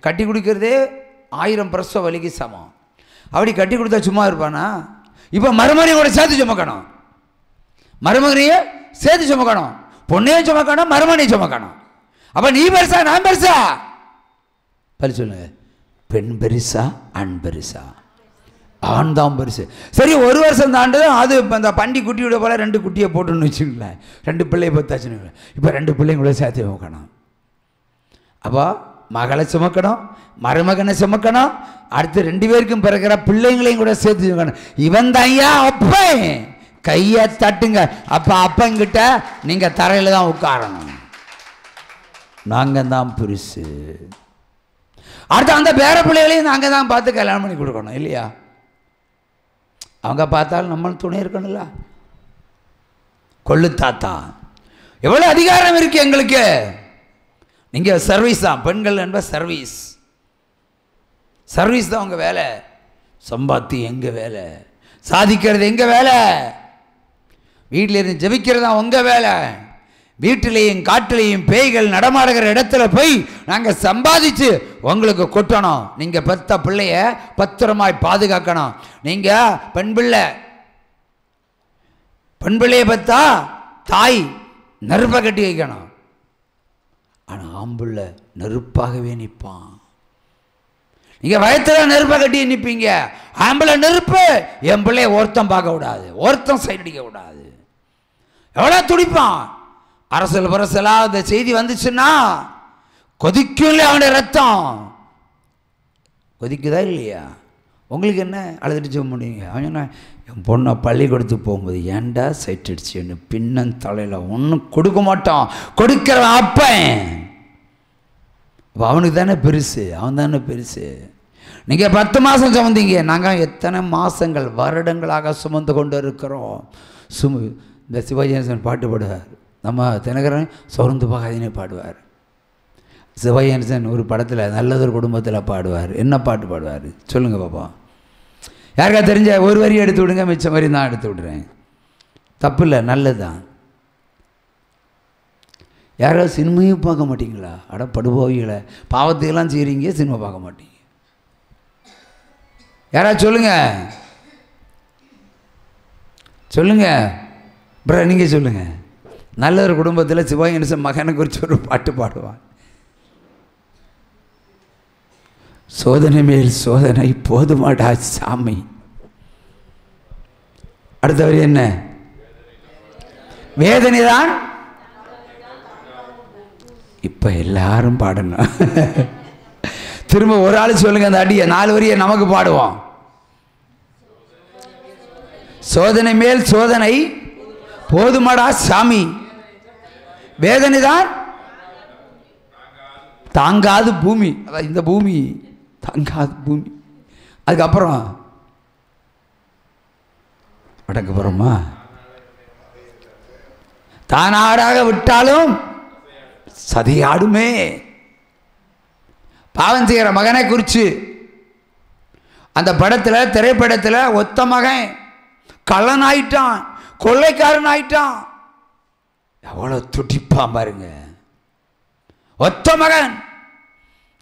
கட்டி கொடுக்கறதே 1000 பிரசவ வலிக்கு சமம். அப்படி கட்டி கொடுத்தா சும்மா இருப்பானா? இப்போ மருமகனையும் கூட சேர்த்து சுமக்கணும், மருமகனையே சேர்த்து சுமக்கணும், பொண்ணையும் சுமக்கணும், மருமகனையும் சுமக்கணும். அப்போ நீ பெருசா நான் பெருசா? பரி சொல்லுங்க, பெண் பெருசா ஆண் பெருசா? ஆண் தான் பெருசு. சரி, 1 வருஷம் தாண்டதும் அது அந்த பண்டி குட்டியோட போல 2 குட்டியை போட்டுன்னு வச்சுங்களேன், 2 பிள்ளையை பத்தாச்சுன்னு. இப்போ 2 பிள்ளைங்க கூட சேர்த்து சுமக்கணும். அப்போ மகளை சுமக்கணும், மருமகனை சுமக்கணும், அடுத்து 2 பேருக்கும் பிறக்கிற பிள்ளைங்களையும் கூட சேர்த்து சுமக்கணும். இவன் தான் ஐயா அப்பன். கையை தட்டுங்க. அப்போ அப்பங்கிட்ட நீங்கள் தரையில் தான் உட்காரணும். நாங்கள் தான் பெருசு. அடுத்து அந்த பேர பிள்ளைகளையும் நாங்கள் தான் பார்த்து கல்யாணம் பண்ணி கொடுக்கணும் இல்லையா? அவங்க பார்த்தாலும் நம்மளும் துணை இருக்கணும்ல. கொள்ளு தாத்தா, எவ்வளோ அதிகாரம் இருக்கு எங்களுக்கு. நீங்கள் சர்வீஸ் தான், பெண்கள் என்ப சர்வீஸ். சர்வீஸ் தான் உங்கள் வேலை. சம்பாத்தி எங்கள் வேலை, சாதிக்கிறது எங்கள் வேலை, வீட்டில் இருந்து ஜெபிக்கிறது தான் உங்கள் வேலை. வீட்டிலையும் காட்டிலையும் பேய்கள் நடமாடுகிற இடத்துல போய் நாங்கள் சம்பாதிச்சு உங்களுக்கு கொட்டணும். நீங்கள் பெத்த பிள்ளைய பத்திரமாய் பாதுகாக்கணும். நீங்கள் பெண் பிள்ளையை பெற்றா தாய் நெருப்பை கட்டி வைக்கணும். ஆனால் ஆம்புள்ள நெருப்பாகவே நிற்பான். நீங்கள் வயத்தில் நெருப்பை கட்டி நிற்பீங்க, ஆம்பளை நெருப்பு. என் பிள்ளைய ஒருத்தம் பார்க்க கூடாது, ஒருத்தம் சைடு அடிக்க கூடாது. எவ்வளோ துடிப்பான். அரசல் பரசலா இந்த செய்தி வந்துச்சுன்னா கொதிக்கும் அவனுடைய ரத்தம். கொதிக்குதா இல்லையா? உங்களுக்கு என்ன அழுதுட்டு சொல்ல முடியுங்க? அவன் என்ன, என் பொண்ணை பள்ளிக்கூடத்து போகும்போது ஏன்டா சைட் அடிச்சுன்னு பின்னன் தலையில் ஒன்றும் கொடுக்க மாட்டான். கொடுக்கிறவன் அப்பன். அவனுக்கு தானே பெருசு, அவன் தானே பெருசு. நீங்கள் 10 மாதம் சுமந்தீங்க, நாங்கள் எத்தனை மாதங்கள் வருடங்களாக சுமந்து கொண்டு இருக்கிறோம். இந்த சிவாஜியன் பாட்டு பாடுவார், நம்ம தினகரன் சோர்ந்து பாகாதீனே பாடுவார். சிவாஜியன் ஒரு படத்தில் நல்லதொரு குடும்பத்தில் பாடுவார். என்ன பாட்டு பாடுவார் சொல்லுங்கள் பாப்பா? யாருக்கா தெரிஞ்ச ஒரு வரி எடுத்து விடுங்க, மிச்சம் வரி நான் எடுத்து விடுறேன். தப்பு இல்லை, நல்லது தான். யாராவது சினிமையும் பார்க்க மாட்டீங்களா? அட படுபோவிகளை, பாவத்துக்கெல்லாம் செய்கிறீங்க, சினிமா பார்க்க மாட்டீங்க. யாராவது சொல்லுங்க, சொல்லுங்க ப்ரோ, நீங்கள் சொல்லுங்கள். நல்ல ஒரு குடும்பத்தில் சிவாஜி மகனை குறித்து ஒரு பாட்டு பாடுவான். சோதனை மேல் சோதனை போதுமாடா சாமி. அடுத்தவர் என்ன? வேதனை தான். இப்போ எல்லாரும் பாடணும். திரும்ப ஒரு ஆள் சொல்லுங்க அந்த அடியை, 4 வரியை நமக்கு பாடுவோம். சோதனை மேல் சோதனை போதுமாடா சாமி, வேதனை தான் தாங்காது பூமி. அதான் இந்த பூமி தாங்காது பூமி. அதுக்கப்புறம் அடக்கப்புறமா தானாடாக விட்டாலும் சதியாடுமே. பாவம் செய்கிற மகனை குறித்து அந்த படத்தில், திரைப்படத்தில் ஒத்த மகன் கள்ளன் ஆயிட்டான், கொள்ளைக்காரன் ஆயிட்டான். எவ்வளோ துடிப்பான் பாருங்க. ஒத்த மகன்,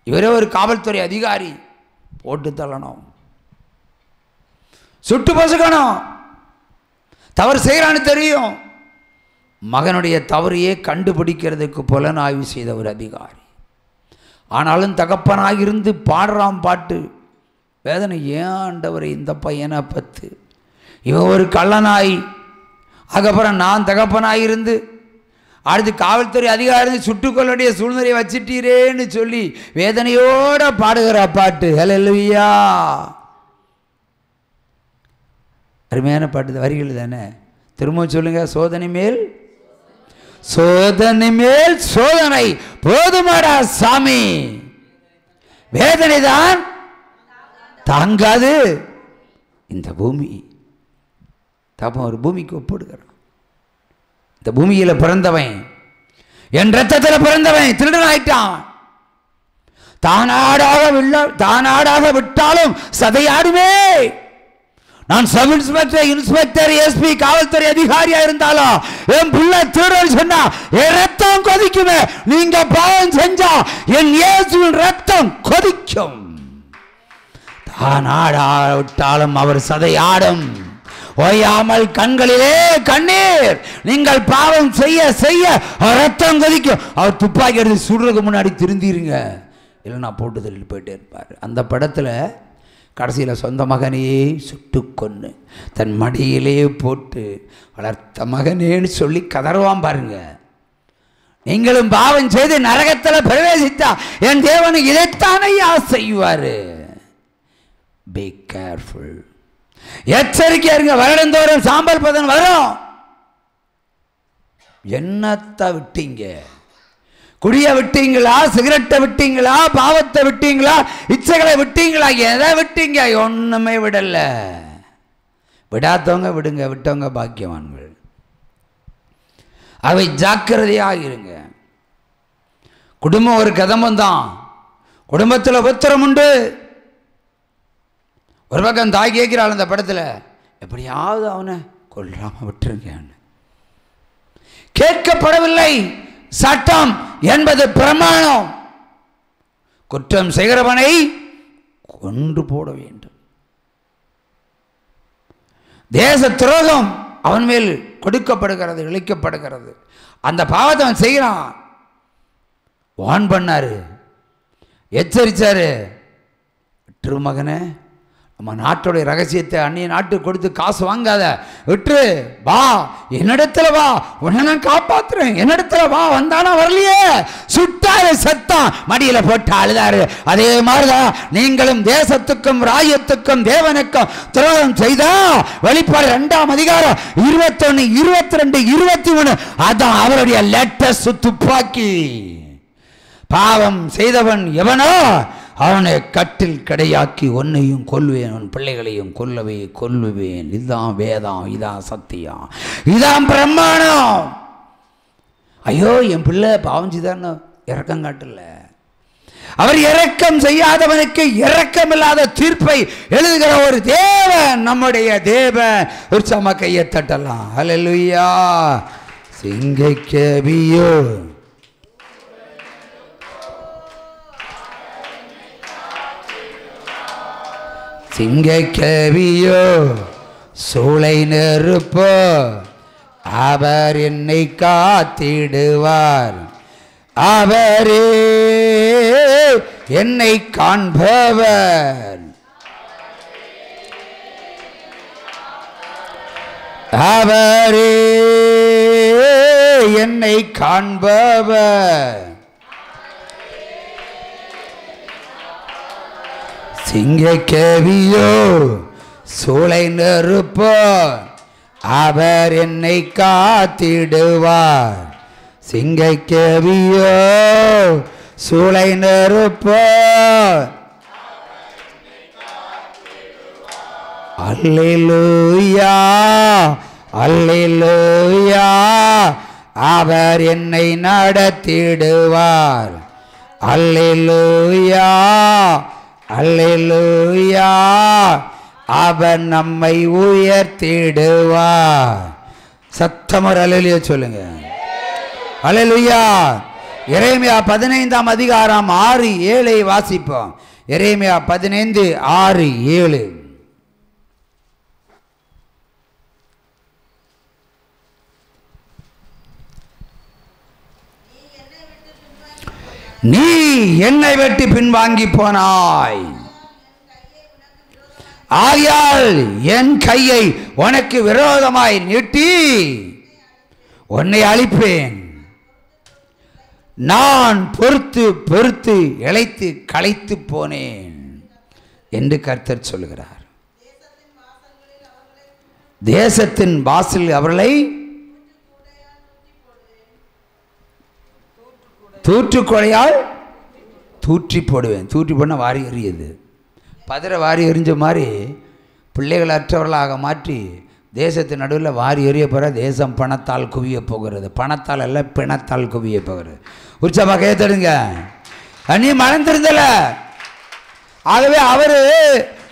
இவரே ஒரு காவல்துறை அதிகாரி. போட்டு தள்ளணும், சுட்டு பசுக்கணும். தவறு செய்கிறான்னு தெரியும். மகனுடைய தவறையே கண்டுபிடிக்கிறதுக்கு புலனாய்வு செய்த ஒரு அதிகாரி. ஆனாலும் தகப்பனாக இருந்து பாடுறான் பாட்டு. வேதனை, ஏன் ஆண்டவரை இந்த பையனை பத்து, இவன் ஒரு கள்ளனாய், அதுக்கப்புறம் நான் தகப்பனாக இருந்து அடுத்து காவல்துறை அதிகாரி சுட்டுக்கொள்ளுடைய சூழ்நிலையை வச்சிட்டீரேன்னு சொல்லி வேதனையோட பாடுகிற பாட்டு. ஹல்லேலூயா, அருமையான பாட்டு, வரிகள் தானே. திரும்ப சொல்லுங்க. சோதனை மேல் சோதனை மேல் சோதனை போதுமாடா சாமி, வேதனை தான் தாங்காது இந்த பூமி. தப்ப ஒரு பூமிக்கு ஒப்பிடுகிறான். இந்த பூமியில் பிறந்தவன், என் ரத்தத்தில் பிறந்தவன் திருடன் ஆயிட்டான். தானாடாக விட்டாலும் சதையாடுமே. நான் சப் இன்ஸ்பெக்டர், இன்ஸ்பெக்டர், எஸ்பி, காவல்துறை அதிகாரியா இருந்தாலும் என் பிள்ளை திருடன் சொன்னா என் ரத்தம் கொதிக்குமே. நீங்க பாவம் செஞ்சா என் இயேசுவின் ரத்தம் கொதிக்கும். தான் ஆடாவிட்டாலும் அவர் சதையாடும். ஓயாமல் கண்களிலே கண்ணீர். நீங்கள் பாவம் செய்ய செய்ய ரத்தம் கொதிக்கும். அவர் துப்பாக்கி எடுத்து சுடுறதுக்கு முன்னாடி திருந்திருங்க, இல்லைன்னா போட்டு தள்ளிட்டு போயிட்டே இருப்பார். அந்த படத்தில் கடைசியில் சொந்த மகனையே சுட்டு கொன்று தன் மடியிலே போட்டு வளர்த்த மகனேன்னு சொல்லி கதறுவான் பாருங்க. நீங்களும் பாவம் செய்து நரகத்தில் பிரவேசித்தா என் தேவனுக்கு இதைத்தானையா செய்வார். Be careful. எச்சரிக்கையா இருங்க. வருடந்தோறும் சாம்பல் பதன் வரும். என்னத்தை விட்டீங்க? குடிய விட்டீங்களா? சிகரெட்டை விட்டீங்களா? பாவத்தை விட்டீங்களா? இச்சைகளை விட்டீங்களா? எதை விட்டீங்க? ஒண்ணுமே விடல. விடாதவங்க விடுங்க, விட்டவங்க பாக்கியவான்கள். அவை ஜாக்கிரதையாக இருங்க. குடும்பம் ஒரு கதம்பம் தான். குடும்பத்தில் உபத்திரம் உண்டு. ஒரு பக்கம் தாய் கேட்கிறாள் அந்த படத்தில், எப்படியாவது அவனை கொல்லாம விட்டுருங்க. கேட்கப்படவில்லை. சட்டம் என்பது பிரமாணம். குற்றம் செய்கிறவனை கொன்று போட வேண்டும். தேச துரோகம் அவன் மேல் கொடுக்கப்படுகிறது, இழைக்கப்படுகிறது. அந்த பாவத்தை அவன் செய்கிறான். வான் பண்ணாரு, எச்சரிச்சாரு, திருமகனே நம்ம நாட்டுடைய ரகசியத்தை அந்நிய நாட்டுக்கு கொடுத்து காசு வாங்காத, விட்டு வா, என்னிடத்துல வா, உன்னை நான் காப்பாத்துறேன், என்னிடத்துல வா. வந்தானா வரலையே, சுட்டாரு, சத்தம், மடியில போட்டு அழுதாரு. அதே மாதிரிதான் நீங்களும் தேசத்துக்கும் ராஜ்யத்துக்கும் தேவனுக்கும் துரோகம் செய்தா வெளிப்பாடு 2ஆம் அதிகாரம் 21, 22, 23 அதான் அவருடைய லேட்டஸ்ட் துப்பாக்கி. பாவம் செய்தவன் எவனோ அவனை கட்டில் கடையாக்கி ஒன்னையும் கொல்லுவேன், உன் பிள்ளைகளையும் கொல்லுவேன். இதுதான் வேதம், இதான் சத்தியம், இதான் பிரமாணம். ஐயோ என் பிள்ளை பாவம் செய்தான்னு இரக்கம் காட்டல. அவர் இரக்கம் செய்யாதவனுக்கு இரக்கமில்லாத தீர்ப்பை எழுதுகிற ஒரு தேவன் நம்முடைய தேவன். ஒரு சம கையை தட்டலாம். ஹல்லேலூயா. சிங்கைக்கவியோ சிங்கைக்கவியோ சூளை நெருப்போ அவர் என்னை காத்திடுவார். அவரே என்னை காண்பவர். அவரே என்னை காண்பவர். சிங்கைக்கவியோ சூளை நெருப்போ அவர் என்னை காத்திடுவார். சிங்கைக்கவியோ சூளை நெருப்போ அல்லேலூயா அல்லேலூயா. அவர் என்னை நடத்திடுவார். அல்லேலூயா அல்லேலூயா. அவர் நம்மை உயர்த்திடுவார். சத்தமர் அல்லேலூயா சொல்லுங்க. அல்லேலூயா. எரேமியா 15ஆம் அதிகாரம் 6, 7 வாசிப்போம். எரேமியா 15, 6, 7. நீ என்னை வெட்டி பின்வாங்கி போனாய், ஆகையால் என் கையை உனக்கு விரோதமாய் நீட்டி உன்னை அழிப்பேன். நான் பொறுத்து பொறுத்து இளைத்து களைத்து போனேன் என்று கர்த்தர் சொல்லுகிறார். தேசத்தின் வாசலில் அவர்களை தூற்றுக்கொலையால் தூற்றி போடுவேன். தூற்றி போன வாரி எறியது, பதிர வாரி எறிஞ்ச மாதிரி பிள்ளைகள் அற்றவர்களாக மாற்றி தேசத்தின் நடுவில் வாரி எறிய போகிற. தேசம் பணத்தால் குவிய போகிறது. பணத்தால் அல்ல, பிணத்தால் குவிய போகிறது. உற்சவமாக கேத்துடுங்க. நீ மறந்துருந்தல. ஆகவே அவர்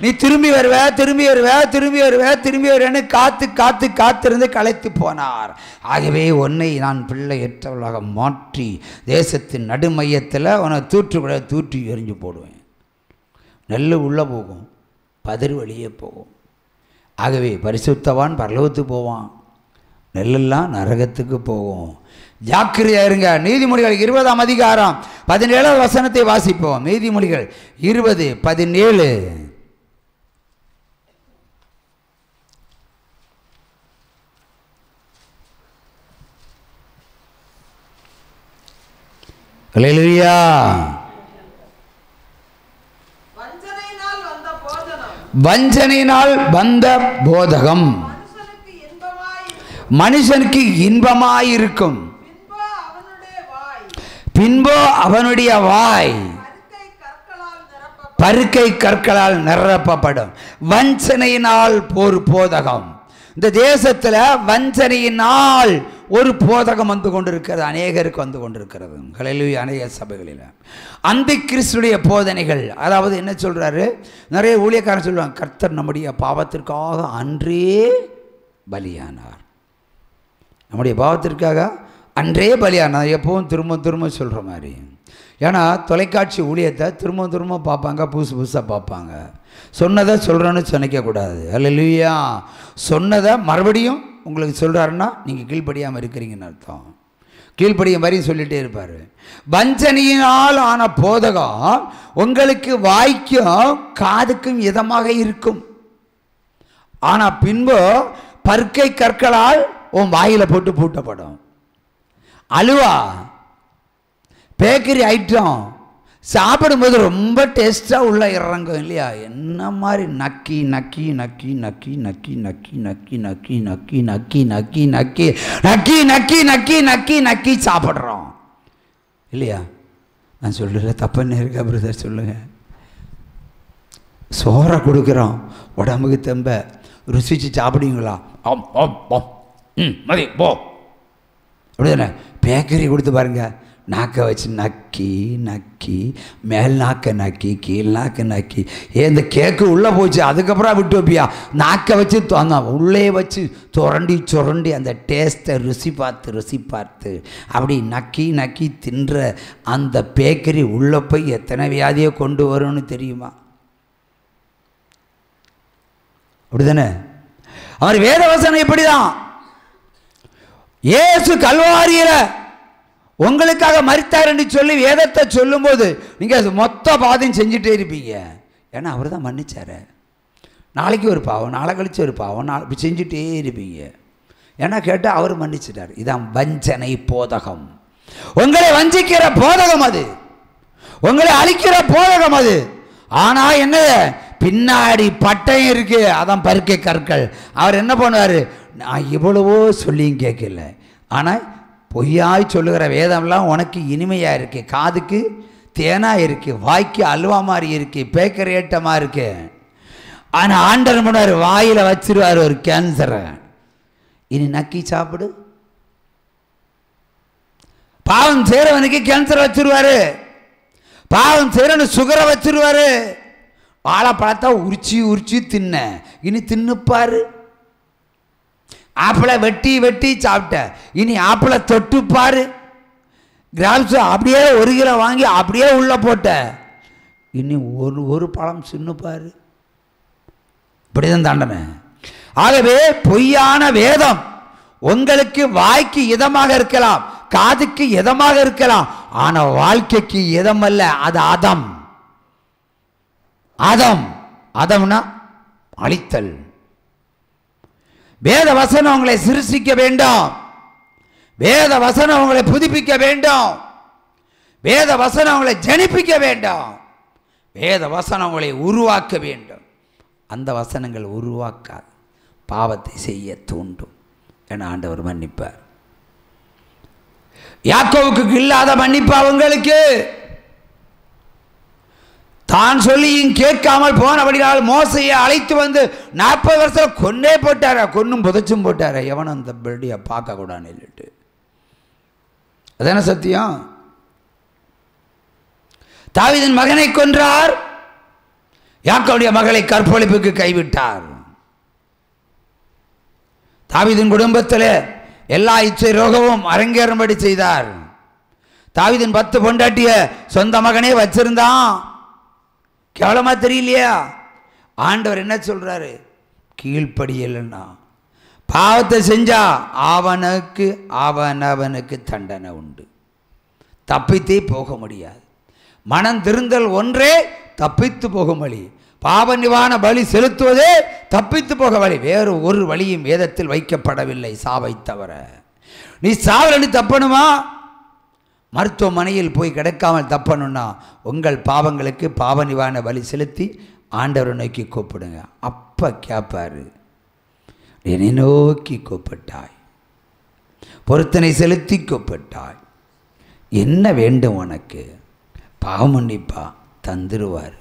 நீ திரும்பி வருவ திரும்பி வருவ திரும்பி வருவ திரும்பி வருவேன்னு காத்து காத்து காத்திருந்து களைத்து போனார். ஆகவே உன்னை நான் பிள்ளையற்றவளாக மாற்றி தேசத்தின் நடுமையத்தில் உன்னை தூற்றி எரிஞ்சு போடுவேன். நெல் உள்ளே போகும், பதிர் வழியே போகும். ஆகவே பரிசுத்தவான் பரலோகத்துக்கு போவான், நெல்லெல்லாம் நரகத்துக்கு போகும். ஜாக்கிரதையா இருங்க. நீதிமொழிகள் 20ஆம் அதிகாரம் 17ஆம் வசனத்தை வாசிப்போம். நீதிமொழிகள் 20:17. அல்லேலூயா. வஞ்சனையினால் வந்த போதகம் மனுஷனுக்கு இன்பமாயிருக்கும், பின்போ அவனுடைய வாய் பருக்கை கற்களால் நிரப்பப்படும். வஞ்சனையினால் ஒரு போதகம். இந்த தேசத்தில் வஞ்சனையினால் ஒரு போதகம் வந்து கொண்டிருக்கிறது, அநேகருக்கு வந்து கொண்டிருக்கிறது. ஹல்லேலூயா. அநேக சபைகளில் அந்த கிறிஸ்துடைய போதனைகள். அதாவது என்ன சொல்றாரு, நிறைய ஊழியக்காரன் சொல்லுவாங்க, கர்த்தர் நம்முடைய பாவத்திற்காக அன்றே பலியானார். நம்முடைய பாவத்திற்காக அன்றே பலியானார். எப்பவும் திரும்ப திரும்ப சொல்கிற மாதிரி. ஏன்னா தொலைக்காட்சி ஊழியத்தை திரும்ப திரும்ப பார்ப்பாங்க, புதுசு புதுசாக பார்ப்பாங்க. சொன்னதை சொல்கிறேன்னு சொன்னிக்கக்கூடாது. அல்லேலூயா. சொன்னதை மறுபடியும் உங்களுக்கு சொல்கிறாருன்னா நீங்கள் கீழ்ப்படியாமல் இருக்கிறீங்கன்னு அர்த்தம். கீழ்ப்படிய மாதிரி சொல்லிகிட்டே இருப்பார். வஞ்சனையினால் ஆன போதகம் உங்களுக்கு வாய்க்கும் காதுக்கும் இதமாக இருக்கும், ஆனால் பின்பு பருக்கை கற்களால் உன் வாயில் போட்டு பூட்டப்படும். அலுவா பேக்கரி ஐட்டம் சாப்பிடும்போது ரொம்ப டேஸ்ட்டாக உள்ள இறங்கும் இல்லையா? என்ன மாதிரி நக்கி நக்கி நக்கி நக்கி நக்கி நக்கி நக்கி நக்கி நக்கி நக்கி நக்கி நக்கி நக்கி நக்கி நக்கி நக்கி நக்கி சாப்பிட்றோம் இல்லையா? நான் சொல்லுற தப்புன்னு இருக்கா பிரதர்? சொல்லுங்கள். சோறை கொடுக்குறோம், உடம்புக்கு தெம்ப ருசிச்சு சாப்பிடுவீங்களா? ஆம் ஆம் ஆம் மதி போ அப்படிதானே. பேக்கரி கொடுத்து பாருங்க, நாக்கை வச்சு நக்கி நக்கி மேல் நாக்கை நக்கி கீழ் நாக்கை நக்கி, இந்த கேக்கு உள்ளே போச்சு அதுக்கப்புறம் விட்டு வைப்பியா? நாக்கை வச்சு உள்ளே வச்சு சுரண்டி சுரண்டி அந்த டேஸ்ட்டை ருசி பார்த்து அப்படி நக்கி நக்கி தின்ற அந்த பேக்கரி உள்ளே போய் எத்தனை வியாதியை கொண்டு வரும்னு தெரியுமா? அப்படிதானே? அவர் வேதவசனம் இப்படிதான். இயேசு கல்வாரியில உங்களுக்காக மரித்தார் என்று சொல்லி வேதத்தை சொல்லும்போது நீங்கள் மொத்த பாதையும் செஞ்சுட்டே இருப்பீங்க. ஏன்னா அவர் தான் மன்னிச்சார். நாளைக்கு ஒரு பாவம், நாளை கழிச்சு ஒரு பாவம், இப்படி செஞ்சுட்டே இருப்பீங்க. ஏன்னா கேட்டால் அவர் மன்னிச்சிட்டார். இதான் வஞ்சனை போதகம். உங்களை வஞ்சிக்கிற போதகம் அது, உங்களை அழிக்கிற போதகம் அது. ஆனால் என்ன, பின்னாடி பட்டயம் இருக்கு, அதான் பருக்கை கற்கள். அவர் என்ன பண்ணுவார், நான் இவ்வளவோ சொல்லியும் கேட்கல, ஆனால் பொய்யாய் சொல்லுகிற வேதம்லாம் உனக்கு இனிமையாக இருக்குது, காதுக்கு தேனாக இருக்குது, வாய்க்கு அல்வா மாதிரி இருக்குது, பேக்கரி ஏட்டமாக இருக்கு. ஆனால் ஆண்டர் பண்ணுவார், வாயில் வச்சிருவார் ஒரு கேன்சரை, இனி நக்கி சாப்பிடு. பாவம் செய்கிறவனுக்கு கேன்சரை வச்சிருவாரு, பாவம் செய்கிறவனு சுகரை வச்சிருவாரு. வாழைப்பழத்தை உரிச்சி உரிச்சி தின்ன, இனி தின்னுப்பாரு. ஆப்பிளை வெட்டி வெட்டி சாப்பிட்ட, இனி ஆப்பிளை தொட்டுப்பாரு. கிராப்ஸ் அப்படியே 1 கிலோ வாங்கி அப்படியே உள்ள போட்ட, இனி ஒரு பழம் சின்னுப்பாரு. இப்படிதான் தண்டனை. ஆகவே பொய்யான வேதம் உங்களுக்கு வாய்க்கு இதமாக இருக்கலாம், காதுக்கு இதமாக இருக்கலாம், ஆனால் வாழ்க்கைக்கு இதம் அல்ல. அது அதம். அதம் அதம்னா அழித்தல். வேத வசனம் உங்களை சிருஷ்டிக்க வேண்டும், வேத வசனம் உங்களை புதுப்பிக்க வேண்டும், வேத வசனம் உங்களை ஜனிப்பிக்க வேண்டும், வேத வசனம் உங்களை உருவாக்க வேண்டும். அந்த வசனங்கள் உருவாக்காது, பாவத்தை செய்ய தூண்டும். என ஆண்டவர் மன்னிப்பார். யாக்கோவுக்கு இல்லாத மன்னிப்பு அவங்களுக்கு. தான் சொல்லியும் கேட்காமல் போனபடியால் மோசையை அழைத்து வந்து 40 வருஷம் கொன்னே போட்டார, கொன்னும் புதைச்சும் போட்டார. எவனும் அந்த பெடியை பார்க்க கூடாதுன்னு சொல்லிட்டு. அதான சத்தியம். தாவீதின் மகனை கொன்றார், யாக்கோவுடைய மகளை கற்பழிப்புக்கு கைவிட்டார். தாவீதின் குடும்பத்தில் எல்லா இச்சை ரோகமும் அரங்கேறும்படி செய்தார். தாவீதின் 10 பொண்டாட்டிய சொந்த மகனே வச்சிருந்தான். கேவலமா தெரியலையா? ஆண்டவர் என்ன சொல்றாரு? கீழ்ப்படியலன்னா, பாவத்தை செஞ்சா அவனுக்கு தண்டனை உண்டு. தப்பித்தே போக முடியாது. மனம் திருந்தல் ஒன்றே தப்பித்து போகும் வழி. பாவ நிவாரண பலி செலுத்துவதே தப்பித்து போக வழி. வேறு ஒரு வழியும் வேதத்தில் வைக்கப்படவில்லை சாவை தவிர. நீ சாவலன்னு தப்பணுமா? மருத்துவமனையில் போய் கிடைக்காமல் தப்பணும்னா உங்கள் பாவங்களுக்கு பாவ நிவாரண பலி செலுத்தி ஆண்டவரை நோக்கி கூப்பிடுங்க. அப்போ கேட்பாரு, என்னை நோக்கி கூப்பிட்டாய், பொருத்தனை செலுத்தி கூப்பிட்டாய், என்ன வேண்டும் உனக்கு? பாவம் மன்னிப்பா தந்துருவார்.